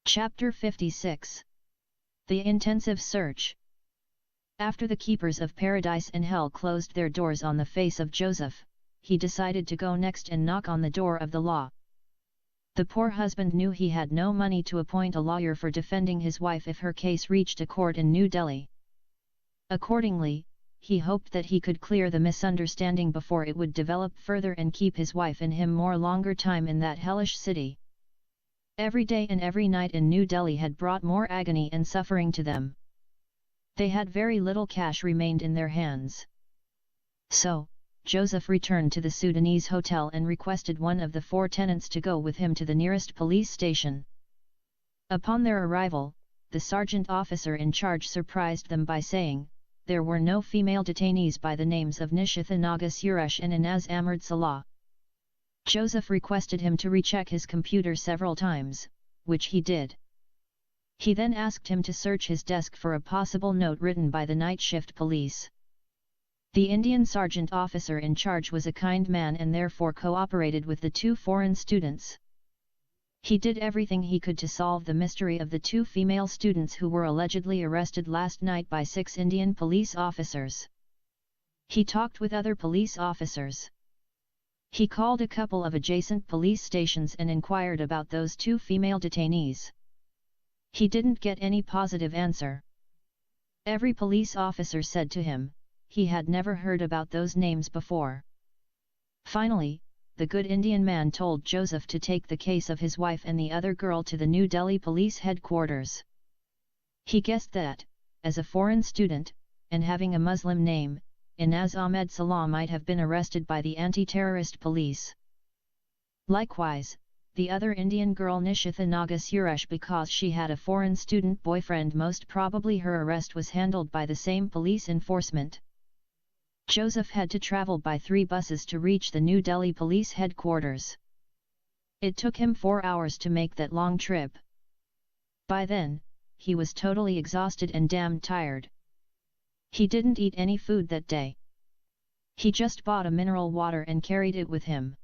Chapter 56. The Intensive Search. After the keepers of paradise and hell closed their doors on the face of Joseph, he decided to go next and knock on the door of the law. The poor husband knew he had no money to appoint a lawyer for defending his wife if her case reached a court in New Delhi. Accordingly, he hoped that he could clear the misunderstanding before it would develop further and keep his wife and him more longer time in that hellish city. Every day and every night in New Delhi had brought more agony and suffering to them. They had very little cash remained in their hands. So, Joseph returned to the Sudanese hotel and requested one of the 4 tenants to go with him to the nearest police station. Upon their arrival, the sergeant officer in charge surprised them by saying, there were no female detainees by the names of Nishitha Naga Suresh and Inaz Ahmed Salah. Joseph requested him to recheck his computer several times, which he did. He then asked him to search his desk for a possible note written by the night shift police. The Indian sergeant officer in charge was a kind man and therefore cooperated with the 2 foreign students. He did everything he could to solve the mystery of the 2 female students who were allegedly arrested last night by 6 Indian police officers. He talked with other police officers. He called a couple of adjacent police stations and inquired about those 2 female detainees. He didn't get any positive answer. Every police officer said to him, he had never heard about those names before. Finally, the good Indian man told Joseph to take the case of his wife and the other girl to the New Delhi police headquarters. He guessed that, as a foreign student, and having a Muslim name, Inaz Ahmed Salah might have been arrested by the anti-terrorist police. Likewise, the other Indian girl Nishitha Naga Suresh, because she had a foreign student boyfriend, most probably her arrest was handled by the same police enforcement. Joseph had to travel by 3 buses to reach the New Delhi police headquarters. It took him 4 hours to make that long trip. By then, he was totally exhausted and damned tired. He didn't eat any food that day. He just bought a mineral water and carried it with him.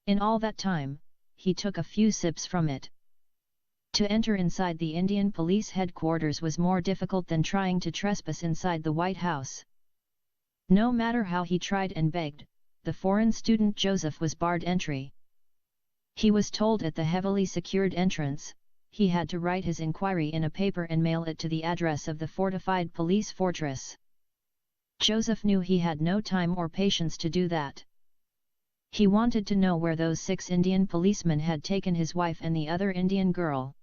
In all that time, he took a few sips from it. To enter inside the Indian police headquarters was more difficult than trying to trespass inside the White House. No matter how he tried and begged, the foreign student Joseph was barred entry. He was told at the heavily secured entrance, he had to write his inquiry in a paper and mail it to the address of the fortified police fortress. Joseph knew he had no time or patience to do that. He wanted to know where those 6 Indian policemen had taken his wife and the other Indian girl.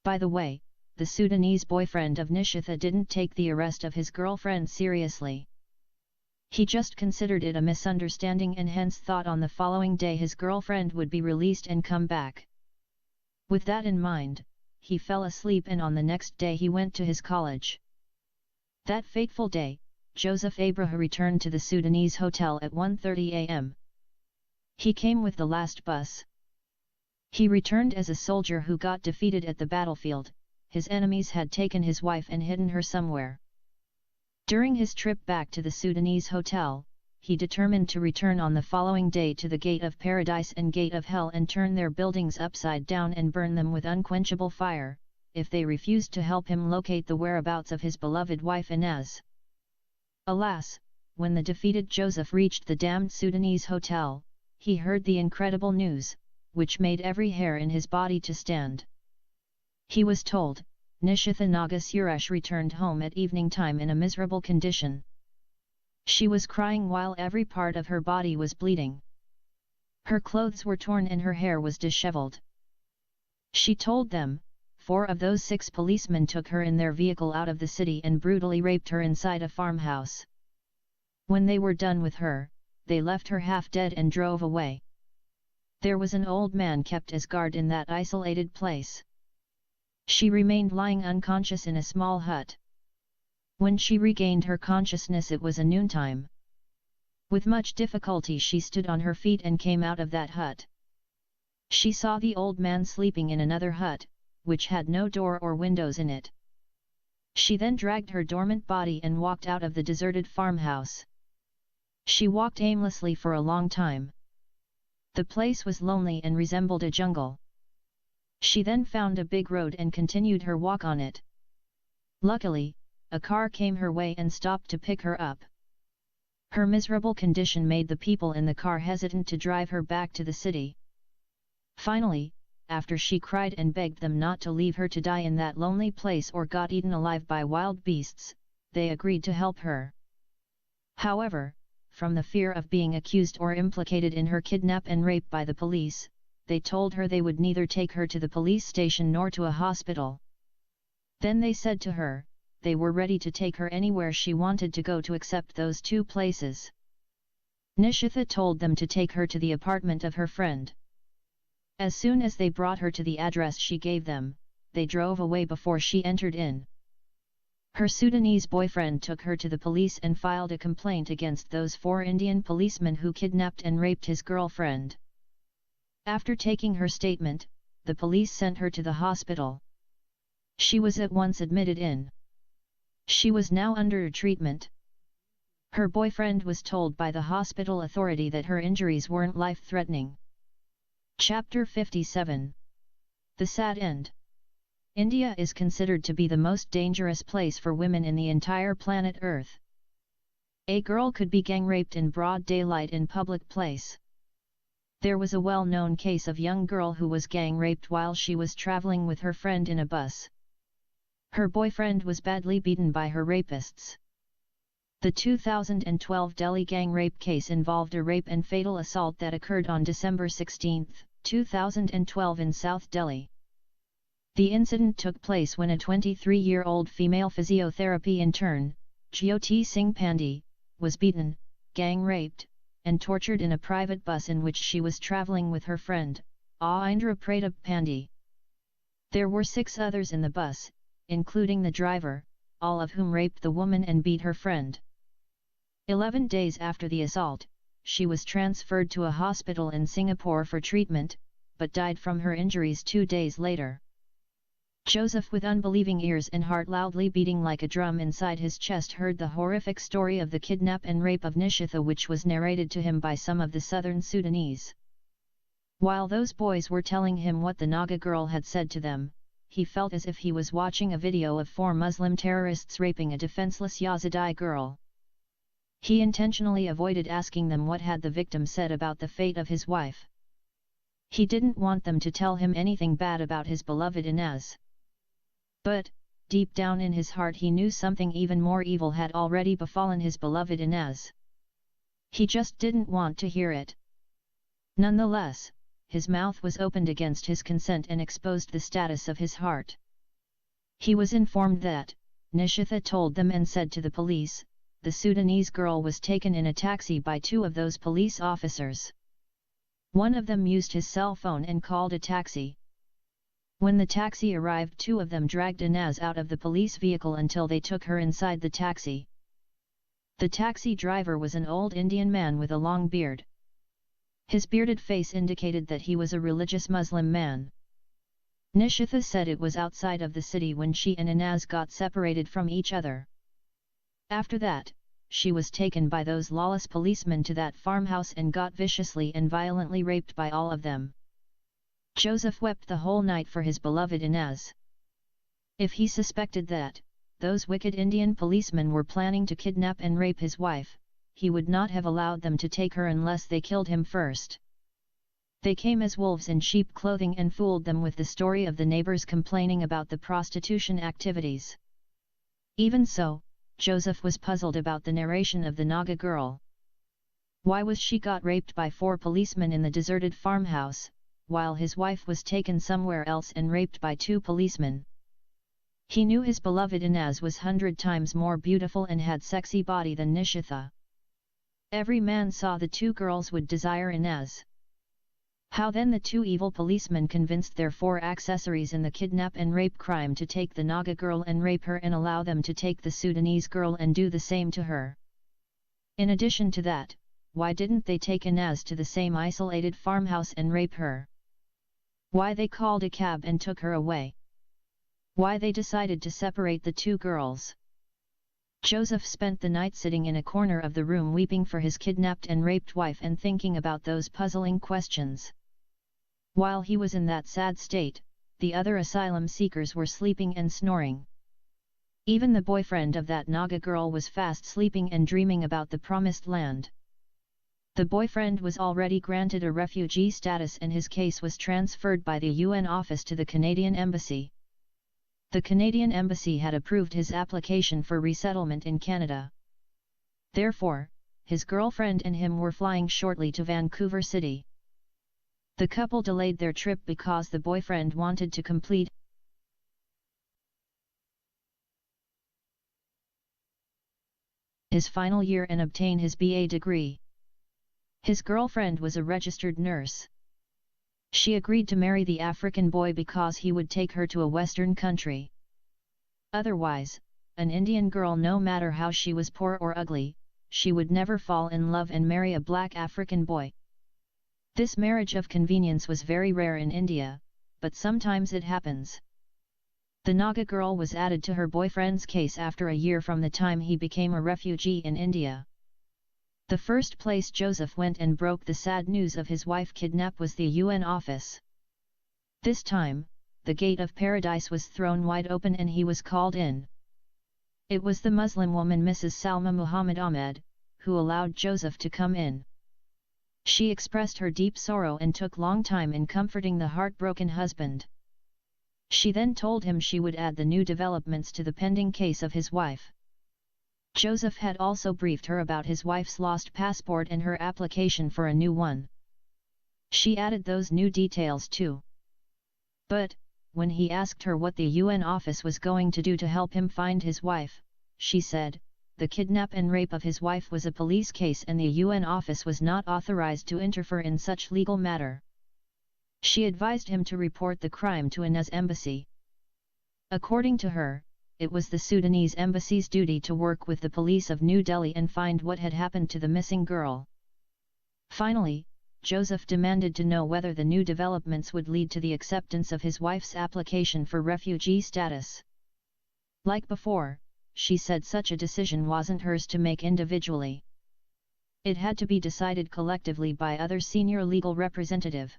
By the way, the Sudanese boyfriend of Nishitha didn't take the arrest of his girlfriend seriously. He just considered it a misunderstanding and hence thought on the following day his girlfriend would be released and come back. With that in mind, he fell asleep and on the next day he went to his college. That fateful day, Joseph Abraha returned to the Sudanese hotel at 1:30 a.m. He came with the last bus. He returned as a soldier who got defeated at the battlefield. His enemies had taken his wife and hidden her somewhere. During his trip back to the Sudanese hotel, he determined to return on the following day to the Gate of Paradise and Gate of Hell and turn their buildings upside down and burn them with unquenchable fire, if they refused to help him locate the whereabouts of his beloved wife Inez. Alas, when the defeated Joseph reached the damned Sudanese hotel, he heard the incredible news, which made every hair in his body to stand. He was told, Nishitha Naga Suresh returned home at evening time in a miserable condition. She was crying while every part of her body was bleeding. Her clothes were torn and her hair was disheveled. She told them, 4 of those 6 policemen took her in their vehicle out of the city and brutally raped her inside a farmhouse. When they were done with her, they left her half dead and drove away. There was an old man kept as guard in that isolated place. She remained lying unconscious in a small hut. When she regained her consciousness it was a noontime. With much difficulty she stood on her feet and came out of that hut. She saw the old man sleeping in another hut, which had no door or windows in it. She then dragged her dormant body and walked out of the deserted farmhouse. She walked aimlessly for a long time. The place was lonely and resembled a jungle. She then found a big road and continued her walk on it. Luckily, a car came her way and stopped to pick her up. Her miserable condition made the people in the car hesitant to drive her back to the city. Finally, after she cried and begged them not to leave her to die in that lonely place or got eaten alive by wild beasts, they agreed to help her. However, from the fear of being accused or implicated in her kidnap and rape by the police, they told her they would neither take her to the police station nor to a hospital. Then they said to her, they were ready to take her anywhere she wanted to go to except those two places. Nishitha told them to take her to the apartment of her friend. As soon as they brought her to the address she gave them, they drove away before she entered in. Her Sudanese boyfriend took her to the police and filed a complaint against those 4 Indian policemen who kidnapped and raped his girlfriend. After taking her statement, the police sent her to the hospital. She was at once admitted in. She was now under treatment. Her boyfriend was told by the hospital authority that her injuries weren't life-threatening. Chapter 57. The Sad End. India is considered to be the most dangerous place for women in the entire planet Earth. A girl could be gang-raped in broad daylight in public place. There was a well-known case of young girl who was gang-raped while she was traveling with her friend in a bus. Her boyfriend was badly beaten by her rapists. The 2012 Delhi gang rape case involved a rape and fatal assault that occurred on December 16, 2012 in South Delhi. The incident took place when a 23-year-old female physiotherapy intern, Jyoti Singh Pandey, was beaten, gang-raped, and tortured in a private bus in which she was travelling with her friend, Aindra Pratap Pandey. There were 6 others in the bus, including the driver, all of whom raped the woman and beat her friend. 11 days after the assault, she was transferred to a hospital in Singapore for treatment, but died from her injuries 2 days later. Joseph, with unbelieving ears and heart loudly beating like a drum inside his chest, heard the horrific story of the kidnap and rape of Nishitha, which was narrated to him by some of the southern Sudanese. While those boys were telling him what the Naga girl had said to them, he felt as if he was watching a video of 4 Muslim terrorists raping a defenseless Yazidi girl. He intentionally avoided asking them what had the victim said about the fate of his wife. He didn't want them to tell him anything bad about his beloved Inez. But, deep down in his heart, he knew something even more evil had already befallen his beloved Inez. He just didn't want to hear it. Nonetheless, his mouth was opened against his consent and exposed the status of his heart. He was informed that, Nishitha told them and said to the police, the Sudanese girl was taken in a taxi by 2 of those police officers. One of them used his cell phone and called a taxi. When the taxi arrived, 2 of them dragged Inez out of the police vehicle until they took her inside the taxi. The taxi driver was an old Indian man with a long beard. His bearded face indicated that he was a religious Muslim man. Nishitha said it was outside of the city when she and Inez got separated from each other. After that, she was taken by those lawless policemen to that farmhouse and got viciously and violently raped by all of them. Joseph wept the whole night for his beloved Inez. If he suspected that those wicked Indian policemen were planning to kidnap and rape his wife, he would not have allowed them to take her unless they killed him first. They came as wolves in sheep clothing and fooled them with the story of the neighbors complaining about the prostitution activities. Even so, Joseph was puzzled about the narration of the Naga girl. Why was she got raped by 4 policemen in the deserted farmhouse, while his wife was taken somewhere else and raped by 2 policemen? He knew his beloved Inez was 100 times more beautiful and had sexy body than Nishitha. Every man saw the 2 girls would desire Inez. How then the 2 evil policemen convinced their 4 accessories in the kidnap and rape crime to take the Naga girl and rape her and allow them to take the Sudanese girl and do the same to her? In addition to that, why didn't they take Inez to the same isolated farmhouse and rape her? Why they called a cab and took her away? Why they decided to separate the 2 girls? Joseph spent the night sitting in a corner of the room weeping for his kidnapped and raped wife and thinking about those puzzling questions. While he was in that sad state, the other asylum seekers were sleeping and snoring. Even the boyfriend of that Naga girl was fast sleeping and dreaming about the promised land. The boyfriend was already granted a refugee status and his case was transferred by the UN office to the Canadian Embassy. The Canadian Embassy had approved his application for resettlement in Canada. Therefore, his girlfriend and him were flying shortly to Vancouver City. The couple delayed their trip because the boyfriend wanted to complete his final year and obtain his BA degree. His girlfriend was a registered nurse. She agreed to marry the African boy because he would take her to a Western country. Otherwise, an Indian girl, no matter how she was poor or ugly, she would never fall in love and marry a black African boy. This marriage of convenience was very rare in India, but sometimes it happens. The Naga girl was added to her boyfriend's case after a year from the time he became a refugee in India. The first place Joseph went and broke the sad news of his wife kidnapped was the UN office. This time, the gate of paradise was thrown wide open and he was called in. It was the Muslim woman Mrs. Salma Muhammad Ahmed, who allowed Joseph to come in. She expressed her deep sorrow and took long time in comforting the heartbroken husband. She then told him she would add the new developments to the pending case of his wife. Joseph had also briefed her about his wife's lost passport and her application for a new one. She added those new details too. But, when he asked her what the UN office was going to do to help him find his wife, she said, the kidnap and rape of his wife was a police case and the UN office was not authorized to interfere in such legal matter. She advised him to report the crime to Ina's embassy. According to her, it was the Sudanese embassy's duty to work with the police of New Delhi and find what had happened to the missing girl. Finally, Joseph demanded to know whether the new developments would lead to the acceptance of his wife's application for refugee status. Like before, she said such a decision wasn't hers to make individually. It had to be decided collectively by other senior legal representative.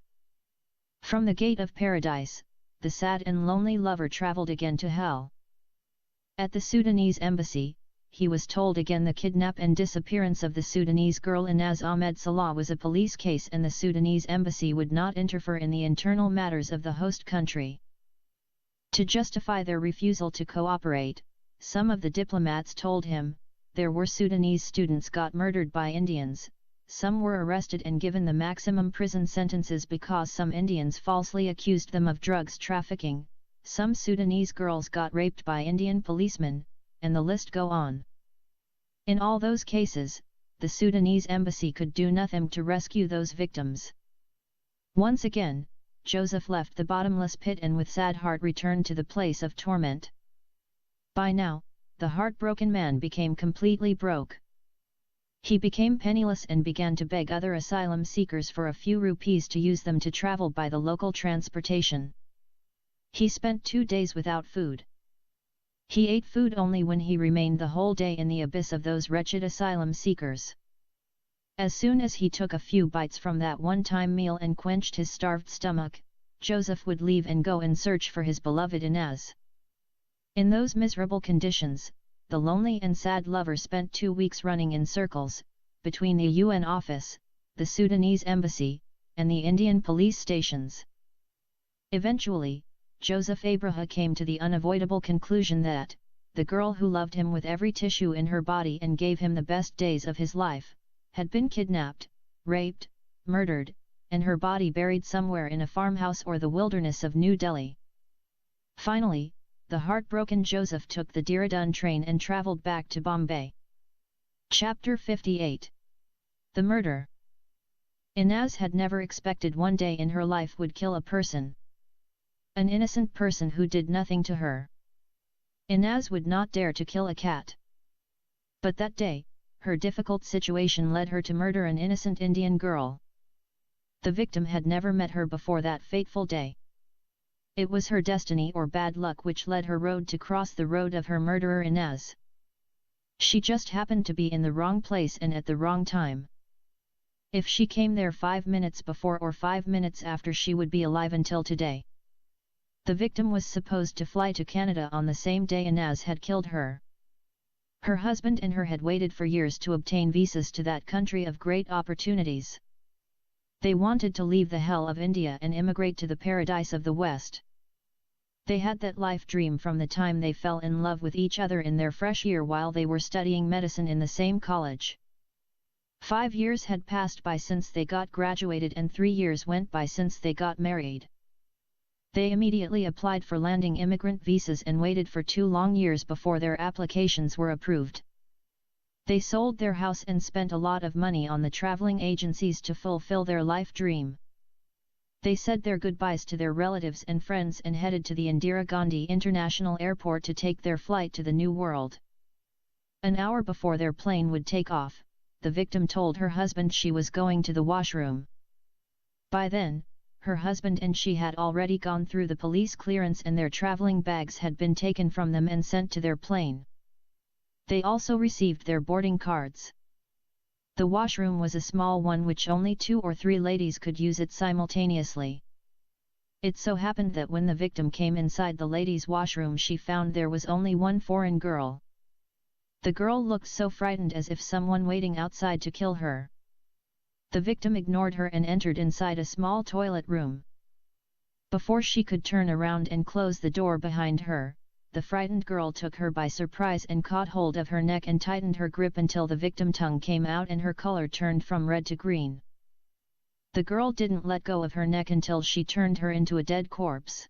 From the gate of paradise, the sad and lonely lover traveled again to hell. At the Sudanese embassy, he was told again the kidnap and disappearance of the Sudanese girl Inaz Ahmed Salah was a police case and the Sudanese embassy would not interfere in the internal matters of the host country. To justify their refusal to cooperate, some of the diplomats told him, there were Sudanese students got murdered by Indians, some were arrested and given the maximum prison sentences because some Indians falsely accused them of drugs trafficking, some Sudanese girls got raped by Indian policemen, and the list go on. In all those cases, the Sudanese embassy could do nothing to rescue those victims. Once again, Joseph left the bottomless pit and with sad heart returned to the place of torment. By now, the heartbroken man became completely broke. He became penniless and began to beg other asylum seekers for a few rupees to use them to travel by the local transportation. He spent 2 days without food. He ate food only when he remained the whole day in the abyss of those wretched asylum seekers. As soon as he took a few bites from that one-time meal and quenched his starved stomach, Joseph would leave and go and search for his beloved Inaz. In those miserable conditions, the lonely and sad lover spent 2 weeks running in circles, between the UN office, the Sudanese embassy, and the Indian police stations. Eventually, Joseph Abraha came to the unavoidable conclusion that, the girl who loved him with every tissue in her body and gave him the best days of his life, had been kidnapped, raped, murdered, and her body buried somewhere in a farmhouse or the wilderness of New Delhi. Finally, the heartbroken Joseph took the Dehradun train and travelled back to Bombay. Chapter 58. The Murder. Inaz had never expected one day in her life would kill a person. An innocent person who did nothing to her. Inaz would not dare to kill a cat. But that day, her difficult situation led her to murder an innocent Indian girl. The victim had never met her before that fateful day. It was her destiny or bad luck which led her road to cross the road of her murderer Inaz. She just happened to be in the wrong place and at the wrong time. If she came there 5 minutes before or 5 minutes after, she would be alive until today. The victim was supposed to fly to Canada on the same day Inaz had killed her. Her husband and her had waited for years to obtain visas to that country of great opportunities. They wanted to leave the hell of India and immigrate to the paradise of the West. They had that life dream from the time they fell in love with each other in their fresh year while they were studying medicine in the same college. 5 years had passed by since they got graduated and 3 years went by since they got married. They immediately applied for landing immigrant visas and waited for 2 long years before their applications were approved. They sold their house and spent a lot of money on the traveling agencies to fulfill their life dream. They said their goodbyes to their relatives and friends and headed to the Indira Gandhi International Airport to take their flight to the New World. An hour before their plane would take off, the victim told her husband she was going to the washroom. By then, her husband and she had already gone through the police clearance and their traveling bags had been taken from them and sent to their plane. They also received their boarding cards. The washroom was a small one which only 2 or 3 ladies could use it simultaneously. It so happened that when the victim came inside the ladies' washroom she found there was only one foreign girl. The girl looked so frightened as if someone waiting outside to kill her. The victim ignored her and entered inside a small toilet room. Before she could turn around and close the door behind her, the frightened girl took her by surprise and caught hold of her neck and tightened her grip until the victim's tongue came out and her color turned from red to green. The girl didn't let go of her neck until she turned her into a dead corpse.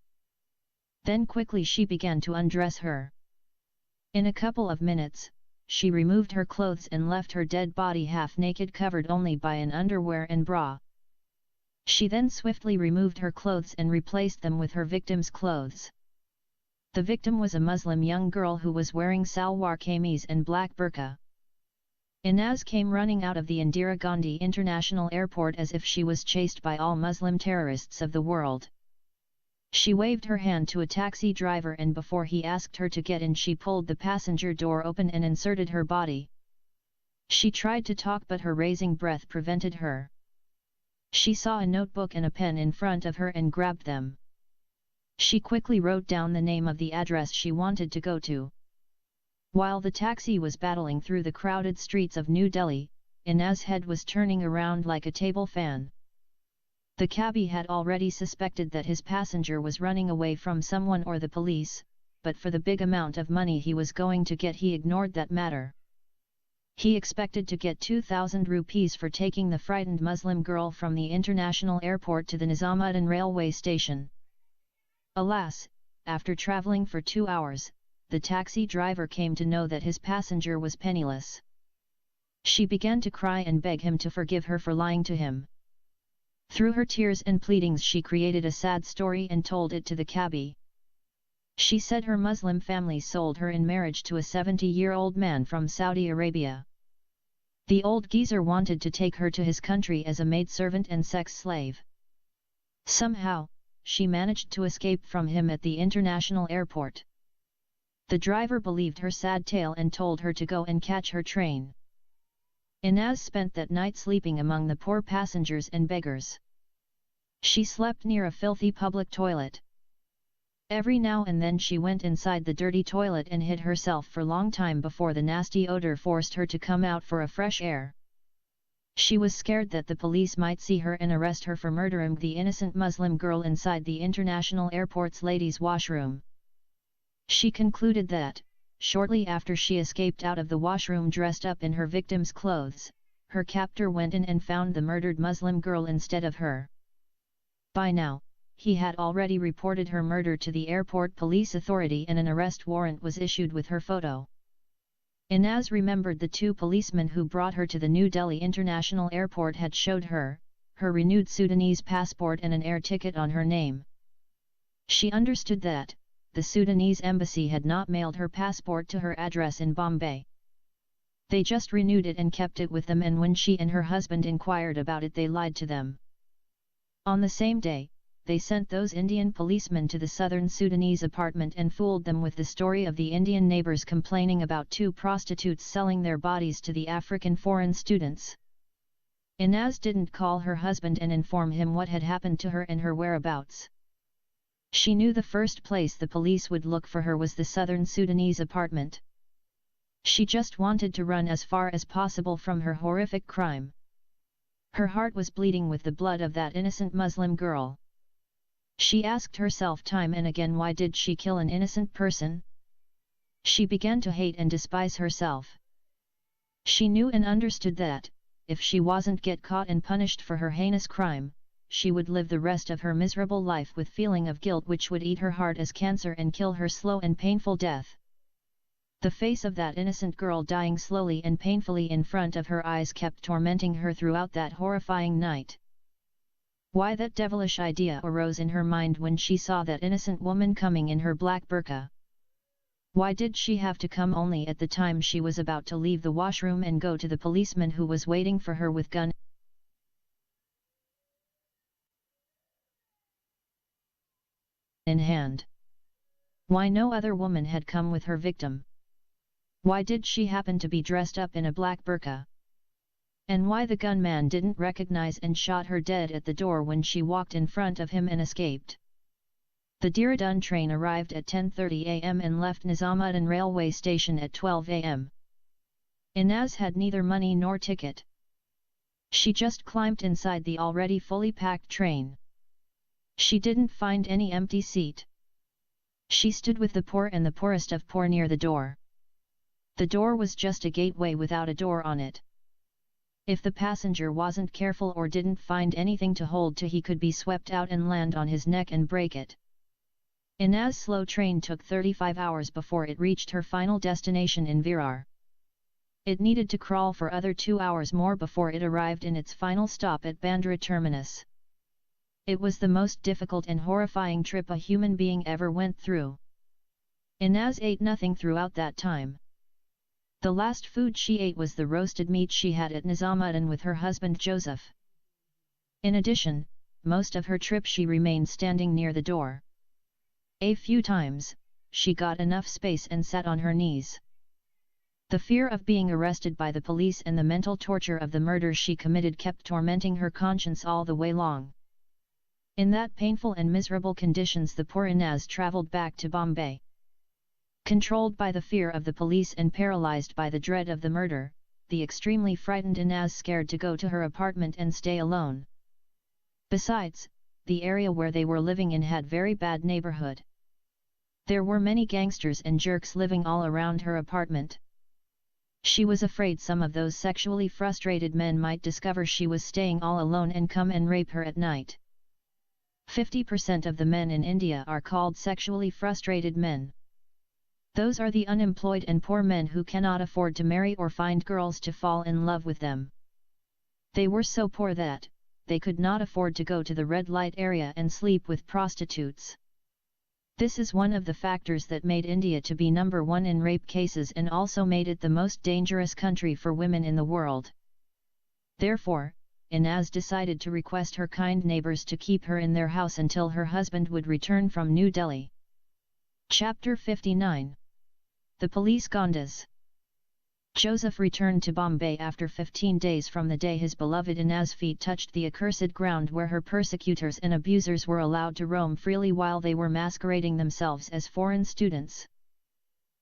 Then quickly she began to undress her. In a couple of minutes, she removed her clothes and left her dead body half naked, covered only by an underwear and bra. She then swiftly removed her clothes and replaced them with her victim's clothes. The victim was a Muslim young girl who was wearing salwar kameez and black burqa. Inaz came running out of the Indira Gandhi International Airport as if she was chased by all Muslim terrorists of the world. She waved her hand to a taxi driver and before he asked her to get in she pulled the passenger door open and inserted her body. She tried to talk but her raising breath prevented her. She saw a notebook and a pen in front of her and grabbed them. She quickly wrote down the name of the address she wanted to go to. While the taxi was battling through the crowded streets of New Delhi, Inaz's head was turning around like a table fan. The cabbie had already suspected that his passenger was running away from someone or the police, but for the big amount of money he was going to get he ignored that matter. He expected to get 2,000 rupees for taking the frightened Muslim girl from the international airport to the Nizamuddin railway station. Alas, after travelling for 2 hours, the taxi driver came to know that his passenger was penniless. She began to cry and beg him to forgive her for lying to him. Through her tears and pleadings she created a sad story and told it to the cabbie. She said her Muslim family sold her in marriage to a 70-year-old man from Saudi Arabia. The old geezer wanted to take her to his country as a maidservant and sex slave. Somehow, she managed to escape from him at the international airport. The driver believed her sad tale and told her to go and catch her train. Inaz spent that night sleeping among the poor passengers and beggars. She slept near a filthy public toilet. Every now and then she went inside the dirty toilet and hid herself for a long time before the nasty odor forced her to come out for a fresh air. She was scared that the police might see her and arrest her for murdering the innocent Muslim girl inside the international airport's ladies' washroom. She concluded that, shortly after she escaped out of the washroom dressed up in her victim's clothes, her captor went in and found the murdered Muslim girl instead of her. By now, he had already reported her murder to the airport police authority and an arrest warrant was issued with her photo. Inaz remembered the 2 policemen who brought her to the New Delhi International Airport had showed her renewed Sudanese passport and an air ticket on her name. She understood that the Sudanese embassy had not mailed her passport to her address in Bombay. They just renewed it and kept it with them, and when she and her husband inquired about it they lied to them. On the same day, they sent those Indian policemen to the southern Sudanese apartment and fooled them with the story of the Indian neighbors complaining about 2 prostitutes selling their bodies to the African foreign students. Inaz didn't call her husband and inform him what had happened to her and her whereabouts. She knew the first place the police would look for her was the southern Sudanese apartment. She just wanted to run as far as possible from her horrific crime. Her heart was bleeding with the blood of that innocent Muslim girl. She asked herself time and again, why did she kill an innocent person? She began to hate and despise herself. She knew and understood that, if she wasn't get caught and punished for her heinous crime, she would live the rest of her miserable life with feeling of guilt which would eat her heart as cancer and kill her slow and painful death. The face of that innocent girl dying slowly and painfully in front of her eyes kept tormenting her throughout that horrifying night. Why that devilish idea arose in her mind when she saw that innocent woman coming in her black burqa? Why did she have to come only at the time she was about to leave the washroom and go to the policeman who was waiting for her with gun in hand? Why no other woman had come with her victim? Why did she happen to be dressed up in a black burqa? And why the gunman didn't recognize and shot her dead at the door when she walked in front of him and escaped? The Dehradun train arrived at 10:30 am and left Nizamuddin railway station at 12 am. Inaz had neither money nor ticket. She just climbed inside the already fully packed train. She didn't find any empty seat. She stood with the poor and the poorest of poor near the door. The door was just a gateway without a door on it. If the passenger wasn't careful or didn't find anything to hold to, he could be swept out and land on his neck and break it. Inaz's slow train took 35 hours before it reached her final destination in Virar. It needed to crawl for other 2 hours more before it arrived in its final stop at Bandra terminus. It was the most difficult and horrifying trip a human being ever went through. Inaz ate nothing throughout that time. The last food she ate was the roasted meat she had at Nizamuddin with her husband Joseph. In addition, most of her trip she remained standing near the door. A few times, she got enough space and sat on her knees. The fear of being arrested by the police and the mental torture of the murders she committed kept tormenting her conscience all the way long. In that painful and miserable conditions the poor Inaz travelled back to Bombay. Controlled by the fear of the police and paralyzed by the dread of the murder, the extremely frightened Inaz scared to go to her apartment and stay alone. Besides, the area where they were living in had very bad neighborhood. There were many gangsters and jerks living all around her apartment. She was afraid some of those sexually frustrated men might discover she was staying all alone and come and rape her at night. 50% of the men in India are called sexually frustrated men. Those are the unemployed and poor men who cannot afford to marry or find girls to fall in love with them. They were so poor that they could not afford to go to the red light area and sleep with prostitutes. This is one of the factors that made India to be number one in rape cases and also made it the most dangerous country for women in the world. Therefore, Inaz decided to request her kind neighbors to keep her in their house until her husband would return from New Delhi. Chapter 59. The Police Gondas. Joseph returned to Bombay after 15 days from the day his beloved Inaz's feet touched the accursed ground where her persecutors and abusers were allowed to roam freely while they were masquerading themselves as foreign students.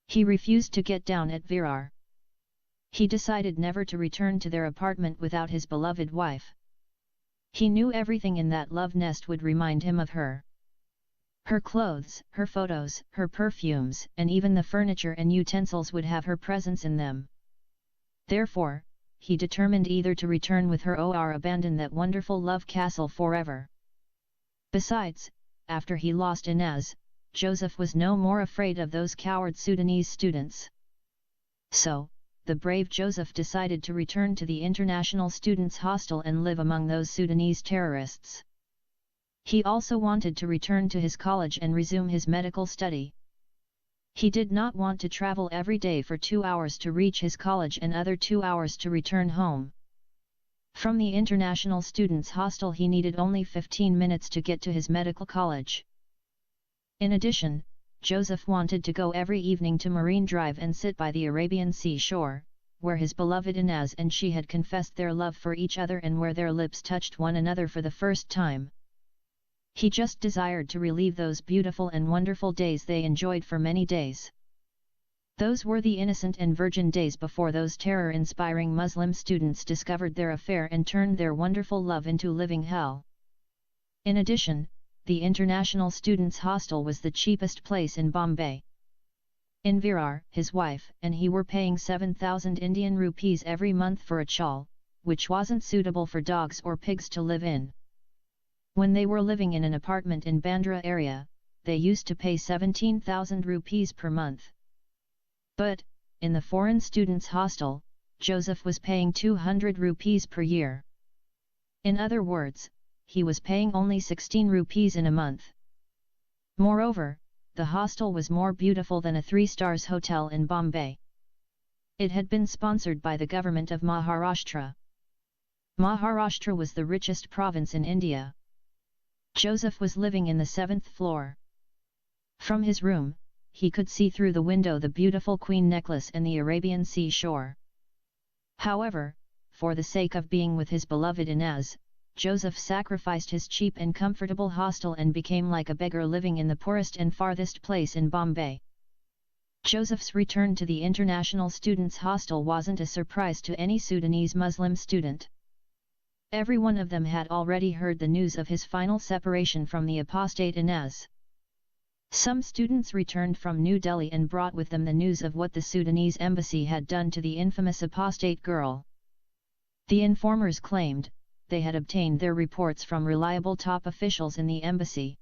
He refused to get down at Virar. He decided never to return to their apartment without his beloved wife. He knew everything in that love nest would remind him of her. Her clothes, her photos, her perfumes, and even the furniture and utensils would have her presence in them. Therefore, he determined either to return with her or abandon that wonderful love castle forever. Besides, after he lost Inaz, Joseph was no more afraid of those coward Sudanese students. So, the brave Joseph decided to return to the International Students' Hostel and live among those Sudanese terrorists. He also wanted to return to his college and resume his medical study. He did not want to travel every day for 2 hours to reach his college and other 2 hours to return home. From the International Students' Hostel he needed only 15 minutes to get to his medical college. In addition, Joseph wanted to go every evening to Marine Drive and sit by the Arabian Sea shore, where his beloved Inaz and she had confessed their love for each other and where their lips touched one another for the first time. He just desired to relive those beautiful and wonderful days they enjoyed for many days. Those were the innocent and virgin days before those terror-inspiring Muslim students discovered their affair and turned their wonderful love into living hell. In addition, the International Students' Hostel was the cheapest place in Bombay. In Virar, his wife and he were paying 7,000 Indian rupees every month for a chawl, which wasn't suitable for dogs or pigs to live in. When they were living in an apartment in Bandra area, they used to pay 17,000 rupees per month. But, in the foreign students' hostel, Joseph was paying 200 rupees per year. In other words, he was paying only 16 rupees in a month. Moreover, the hostel was more beautiful than a 3-star hotel in Bombay. It had been sponsored by the government of Maharashtra. Maharashtra was the richest province in India. Joseph was living in the 7th floor. From his room, he could see through the window the beautiful Queen Necklace and the Arabian Sea shore. However, for the sake of being with his beloved Inez, Joseph sacrificed his cheap and comfortable hostel and became like a beggar living in the poorest and farthest place in Bombay. Joseph's return to the International Students' Hostel wasn't a surprise to any Sudanese Muslim student. Every one of them had already heard the news of his final separation from the apostate Inez. Some students returned from New Delhi and brought with them the news of what the Sudanese embassy had done to the infamous apostate girl. The informers claimed they had obtained their reports from reliable top officials in the embassy.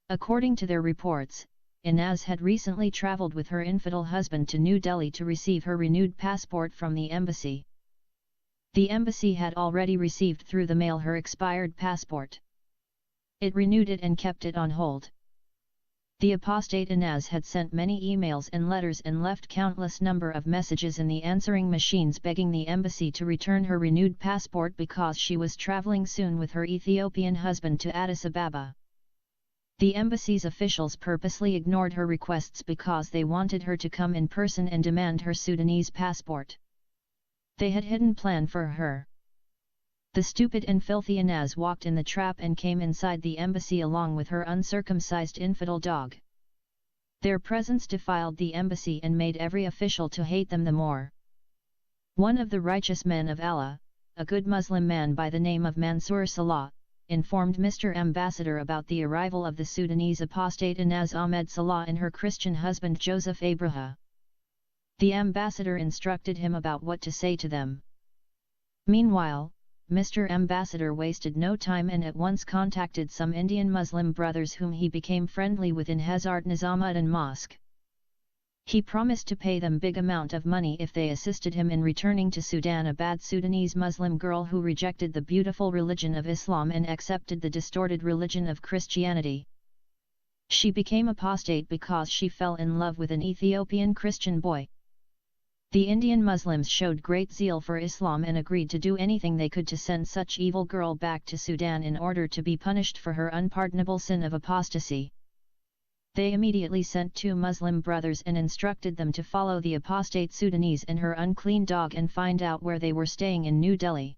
According to their reports, Inez had recently travelled with her infidel husband to New Delhi to receive her renewed passport from the embassy. The embassy had already received through the mail her expired passport. It renewed it and kept it on hold. The apostate Inez had sent many emails and letters and left countless number of messages in the answering machines begging the embassy to return her renewed passport because she was travelling soon with her Ethiopian husband to Addis Ababa. The embassy's officials purposely ignored her requests because they wanted her to come in person and demand her Sudanese passport. They had hidden plan for her. The stupid and filthy Inez walked in the trap and came inside the embassy along with her uncircumcised infidel dog. Their presence defiled the embassy and made every official to hate them the more. One of the righteous men of Allah, a good Muslim man by the name of Mansour Salah, informed Mr. Ambassador about the arrival of the Sudanese apostate Inez Ahmed Salah and her Christian husband Joseph Abraha. The ambassador instructed him about what to say to them. Meanwhile, Mr. Ambassador wasted no time and at once contacted some Indian Muslim brothers whom he became friendly with in Hazrat Nizamuddin Mosque. He promised to pay them big amount of money if they assisted him in returning to Sudan a bad Sudanese Muslim girl who rejected the beautiful religion of Islam and accepted the distorted religion of Christianity. She became apostate because she fell in love with an Ethiopian Christian boy. The Indian Muslims showed great zeal for Islam and agreed to do anything they could to send such evil girl back to Sudan in order to be punished for her unpardonable sin of apostasy. They immediately sent 2 Muslim brothers and instructed them to follow the apostate Sudanese and her unclean dog and find out where they were staying in New Delhi.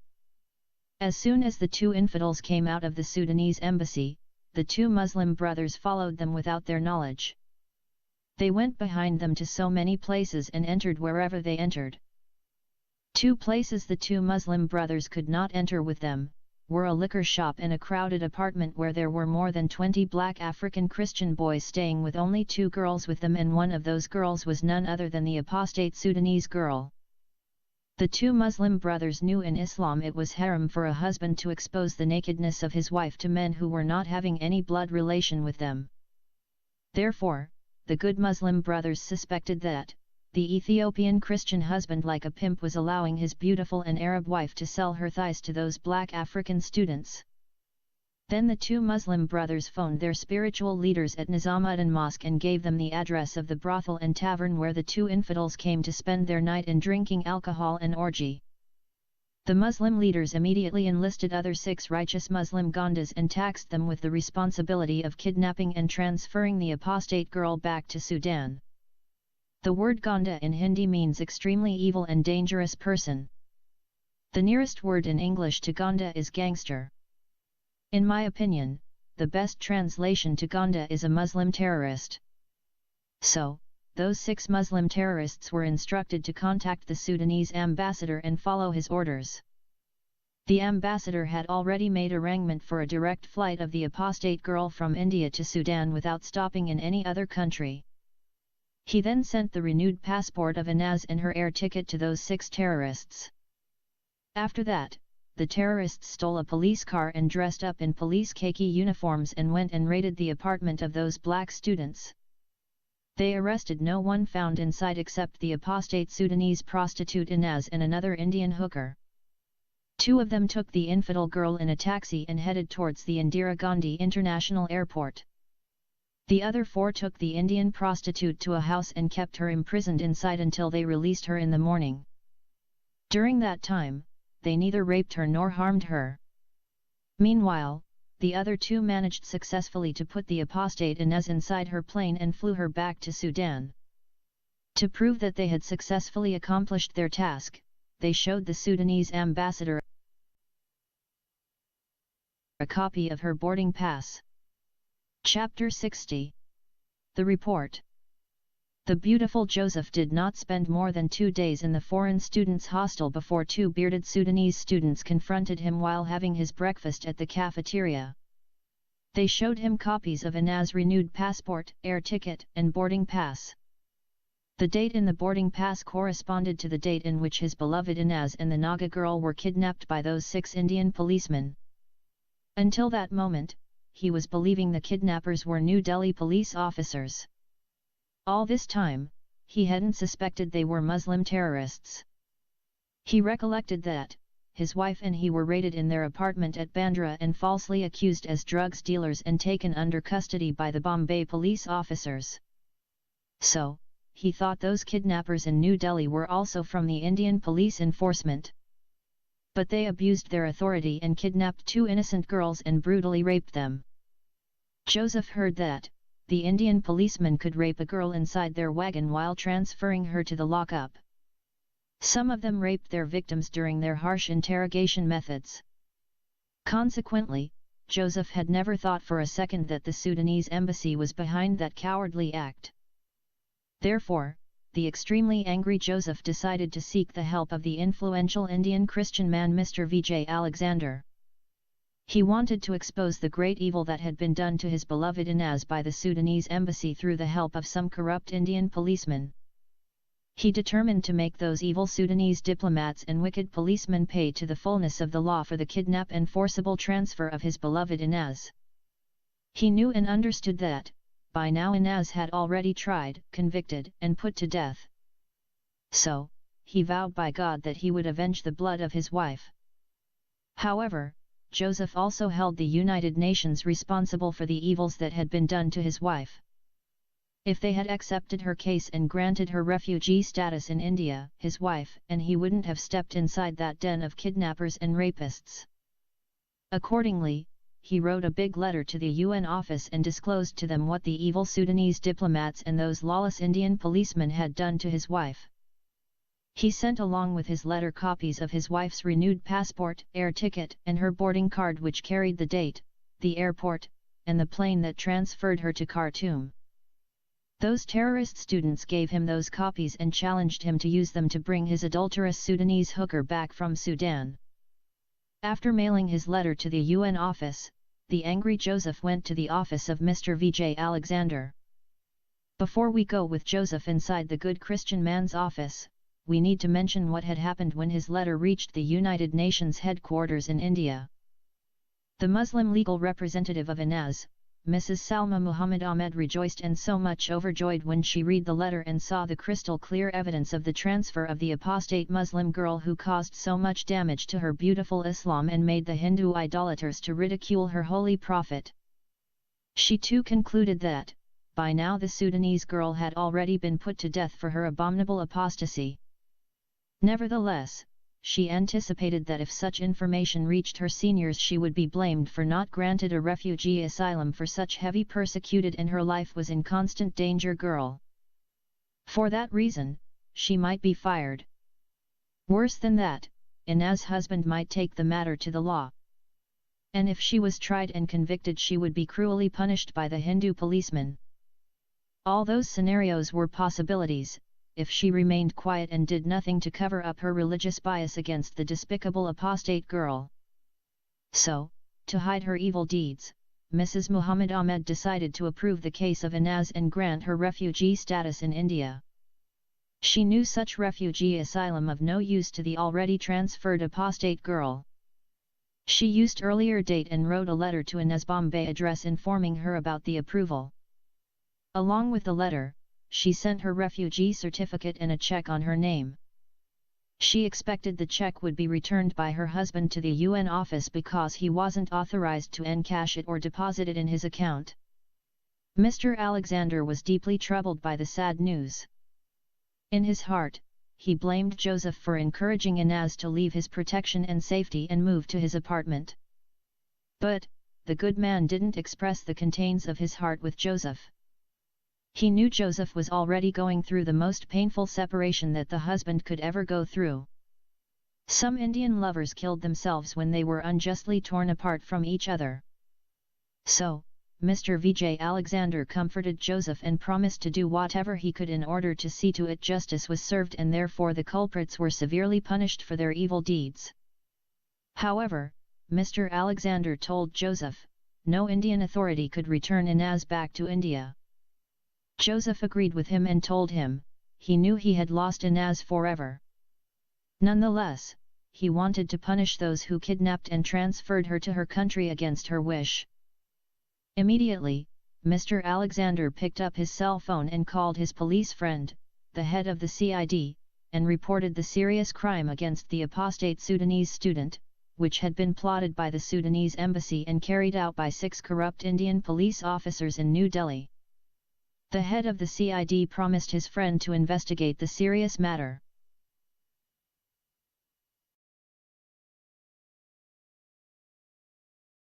As soon as the 2 infidels came out of the Sudanese embassy, the 2 Muslim brothers followed them without their knowledge. They went behind them to so many places and entered wherever they entered. 2 places the 2 Muslim brothers could not enter with them, were a liquor shop and a crowded apartment where there were more than 20 black African Christian boys staying with only 2 girls with them, and one of those girls was none other than the apostate Sudanese girl. The 2 Muslim brothers knew in Islam it was haram for a husband to expose the nakedness of his wife to men who were not having any blood relation with them. Therefore, the good Muslim brothers suspected that the Ethiopian Christian husband like a pimp was allowing his beautiful and Arab wife to sell her thighs to those black African students. Then the 2 Muslim brothers phoned their spiritual leaders at Nizamuddin Mosque and gave them the address of the brothel and tavern where the 2 infidels came to spend their night in drinking alcohol and orgy. The Muslim leaders immediately enlisted other 6 righteous Muslim Gondas and taxed them with the responsibility of kidnapping and transferring the apostate girl back to Sudan. The word Gonda in Hindi means extremely evil and dangerous person. The nearest word in English to Gonda is gangster. In my opinion, the best translation to Gonda is a Muslim terrorist. So, those 6 Muslim terrorists were instructed to contact the Sudanese ambassador and follow his orders. The ambassador had already made arrangement for a direct flight of the apostate girl from India to Sudan without stopping in any other country. He then sent the renewed passport of Inaz and her air ticket to those 6 terrorists. After that, the terrorists stole a police car and dressed up in police khaki uniforms and went and raided the apartment of those black students. They arrested no one found inside except the apostate Sudanese prostitute Inaz and another Indian hooker. 2 of them took the infidel girl in a taxi and headed towards the Indira Gandhi International Airport. The other 4 took the Indian prostitute to a house and kept her imprisoned inside until they released her in the morning. During that time, they neither raped her nor harmed her. Meanwhile, the other 2 managed successfully to put the apostate Inez inside her plane and flew her back to Sudan. To prove that they had successfully accomplished their task, they showed the Sudanese ambassador a copy of her boarding pass. Chapter 60. The Report. The beautiful Joseph did not spend more than 2 days in the foreign students' hostel before 2 bearded Sudanese students confronted him while having his breakfast at the cafeteria. They showed him copies of Inaz's renewed passport, air ticket, and boarding pass. The date in the boarding pass corresponded to the date in which his beloved Inaz and the Naga girl were kidnapped by those 6 Indian policemen. Until that moment, he was believing the kidnappers were New Delhi police officers. All this time, he hadn't suspected they were Muslim terrorists. He recollected that his wife and he were raided in their apartment at Bandra and falsely accused as drugs dealers and taken under custody by the Bombay police officers. So, he thought those kidnappers in New Delhi were also from the Indian police enforcement. But they abused their authority and kidnapped 2 innocent girls and brutally raped them. Joseph heard that the Indian policemen could rape a girl inside their wagon while transferring her to the lockup. Some of them raped their victims during their harsh interrogation methods. Consequently, Joseph had never thought for a second that the Sudanese embassy was behind that cowardly act. Therefore, the extremely angry Joseph decided to seek the help of the influential Indian Christian man Mr. Vijay Alexander. He wanted to expose the great evil that had been done to his beloved Inaz by the Sudanese embassy through the help of some corrupt Indian policemen. He determined to make those evil Sudanese diplomats and wicked policemen pay to the fullness of the law for the kidnap and forcible transfer of his beloved Inaz. He knew and understood that, by now Inaz had already tried, convicted, and put to death. So, he vowed by God that he would avenge the blood of his wife. However, Joseph also held the United Nations responsible for the evils that had been done to his wife. If they had accepted her case and granted her refugee status in India, his wife and he wouldn't have stepped inside that den of kidnappers and rapists. Accordingly, he wrote a big letter to the UN office and disclosed to them what the evil Sudanese diplomats and those lawless Indian policemen had done to his wife. He sent along with his letter copies of his wife's renewed passport, air ticket, and her boarding card which carried the date, the airport, and the plane that transferred her to Khartoum. Those terrorist students gave him those copies and challenged him to use them to bring his adulterous Sudanese hooker back from Sudan. After mailing his letter to the UN office, the angry Joseph went to the office of Mr. Vijay Alexander. Before we go with Joseph inside the good Christian man's office, we need to mention what had happened when his letter reached the United Nations headquarters in India. The Muslim legal representative of Inaz, Mrs. Salma Muhammad Ahmed, rejoiced and so much overjoyed when she read the letter and saw the crystal clear evidence of the transfer of the apostate Muslim girl who caused so much damage to her beautiful Islam and made the Hindu idolaters to ridicule her holy prophet. She too concluded that, by now the Sudanese girl had already been put to death for her abominable apostasy. Nevertheless, she anticipated that if such information reached her seniors she would be blamed for not granted a refugee asylum for such heavy persecuted and her life was in constant danger girl. For that reason, she might be fired. Worse than that, Inaz's husband might take the matter to the law. And if she was tried and convicted, she would be cruelly punished by the Hindu policeman. All those scenarios were possibilities, if she remained quiet and did nothing to cover up her religious bias against the despicable apostate girl. So, to hide her evil deeds, Mrs. Muhammad Ahmed decided to approve the case of Inaz and grant her refugee status in India. She knew such refugee asylum of no use to the already transferred apostate girl. She used earlier date and wrote a letter to Inaz Bombay address informing her about the approval. Along with the letter, she sent her refugee certificate and a check on her name. She expected the check would be returned by her husband to the UN office because he wasn't authorized to encash it or deposit it in his account. Mr. Alexander was deeply troubled by the sad news. In his heart, he blamed Joseph for encouraging Inaz to leave his protection and safety and move to his apartment. But, the good man didn't express the contents of his heart with Joseph. He knew Joseph was already going through the most painful separation that the husband could ever go through. Some Indian lovers killed themselves when they were unjustly torn apart from each other. So, Mr. Vijay Alexander comforted Joseph and promised to do whatever he could in order to see to it justice was served and therefore the culprits were severely punished for their evil deeds. However, Mr. Alexander told Joseph, no Indian authority could return Inaz back to India. Joseph agreed with him and told him, he knew he had lost Inaz forever. Nonetheless, he wanted to punish those who kidnapped and transferred her to her country against her wish. Immediately, Mr. Alexander picked up his cell phone and called his police friend, the head of the CID, and reported the serious crime against the apostate Sudanese student, which had been plotted by the Sudanese embassy and carried out by 6 corrupt Indian police officers in New Delhi. The head of the CID promised his friend to investigate the serious matter.